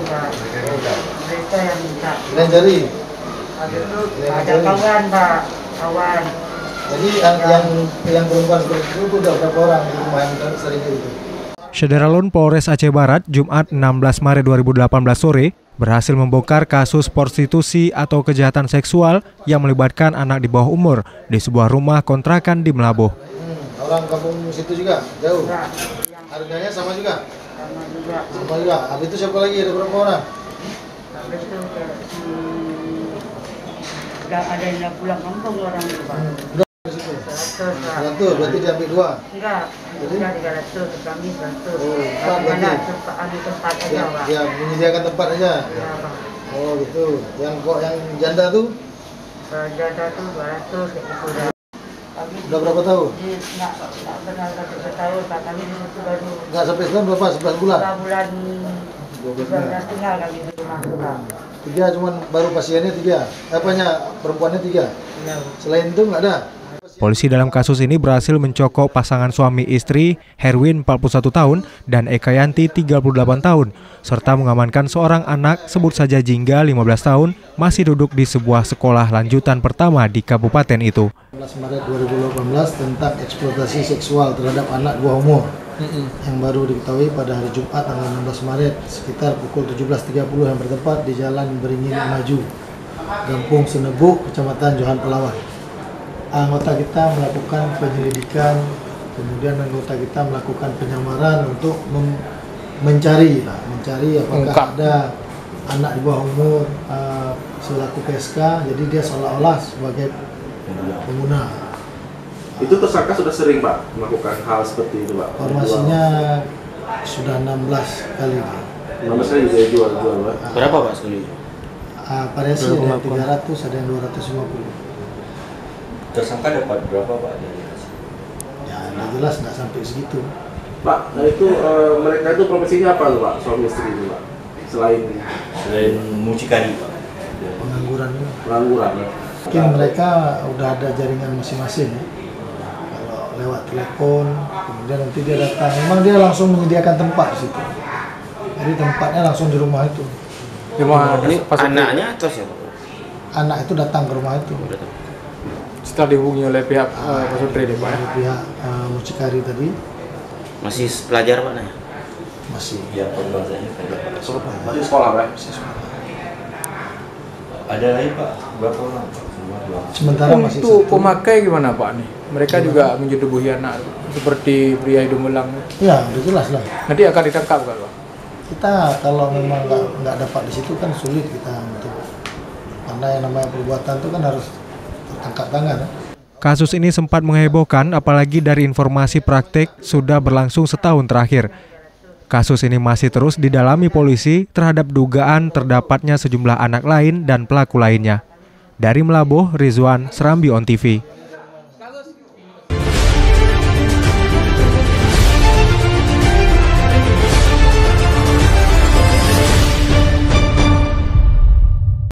Pak. Mereka yang minta. Lain jari. Ada kawan Pak, kawan. Jadi yang perempuan seperti itu udah berapa orang di rumah yang sering itu? Syederalun Polres Aceh Barat, Jumat 16 Maret 2018 sore, berhasil membongkar kasus prostitusi atau kejahatan seksual yang melibatkan anak di bawah umur di sebuah rumah kontrakan di Melabuh. Orang kampung situ juga? Jauh? Harganya sama juga? Sama juga. Sama juga? Habis itu siapa lagi? Ada berapa orang? Habis itu ada yang pulang kampung orang itu Pak. Satu, berarti diambil dua? Enggak, udah 300, kami 100. Oh, ada tempat aja Pak. Ya, menyediakan tempat aja? Ya Pak. Oh gitu, yang janda tuh? Janda tuh 200 gitu. Udah berapa tahun? Enggak benar sampai tahun Pak, kami di situ baru. Enggak sampai setahun berapa? 11 bulan? 12 bulan tinggal kami di rumah Pak. 3 cuman baru pasiennya 3? Apanya perempuannya 3? Ya. Selain itu nggak ada? Polisi dalam kasus ini berhasil mencokok pasangan suami istri Herwin 41 tahun dan Ekayanti 38 tahun serta mengamankan seorang anak sebut saja Jingga 15 tahun masih duduk di sebuah sekolah lanjutan pertama di kabupaten itu. 16 Maret 2018 tentang eksploitasi seksual terhadap anak di bawah umur yang baru diketahui pada hari Jumat tanggal 16 Maret sekitar pukul 17.30 yang bertempat di Jalan Beringin Maju, Kampung Senebuk, Kecamatan Johan Pelawan. Anggota kita melakukan penyelidikan, kemudian anggota kita melakukan penyamaran untuk mencari apakah ada anak di bawah umur selaku PSK, jadi dia seolah-olah sebagai pengguna. Itu tersangka sudah sering Pak melakukan hal seperti itu Pak? Informasinya sudah 16 kali. 16 kali dia jual Pak? Berapa Pak sekali? Variasi ada 300, ada yang 250. Tersangka dapat berapa Pak dari hasil? Ya, nggak jelas, nggak sampai segitu. Pak, nah itu mereka itu profesinya apa tuh Pak, suami istri itu Pak? Selain mucikari Pak? Pengangguran. Pengangguran ya? Mungkin mereka udah ada jaringan masing-masing ya. Kalau lewat telepon, kemudian nanti dia datang. Memang dia langsung menyediakan tempat di situ. Jadi tempatnya langsung di rumah itu. Ini anaknya atau siapa? Anak itu datang ke rumah itu. Setelah dihubungi oleh pihak Pasutri ini Pak? Pihak mucikari tadi. Masih pelajar Pak? Masih. Ya, pembelajarannya Masih sekolah Pak? Masih sekolah. Ada lagi Pak? Berapa orang Pak? Sementara masih untuk satu. pemakai gimana Pak nih? Mereka juga menjudubuhi anak seperti pria hidung belang. Ya, udah jelas lah. Nanti akan ditangkap kalau? Kita kalau memang nggak dapat di situ kan sulit kita untuk, karena yang namanya perbuatan itu kan harus tertangkap tangan. Kasus ini sempat menghebohkan apalagi dari informasi praktik sudah berlangsung setahun terakhir. Kasus ini masih terus didalami polisi terhadap dugaan terdapatnya sejumlah anak lain dan pelaku lainnya. Dari Melabuh, Rizwan, Serambi On TV.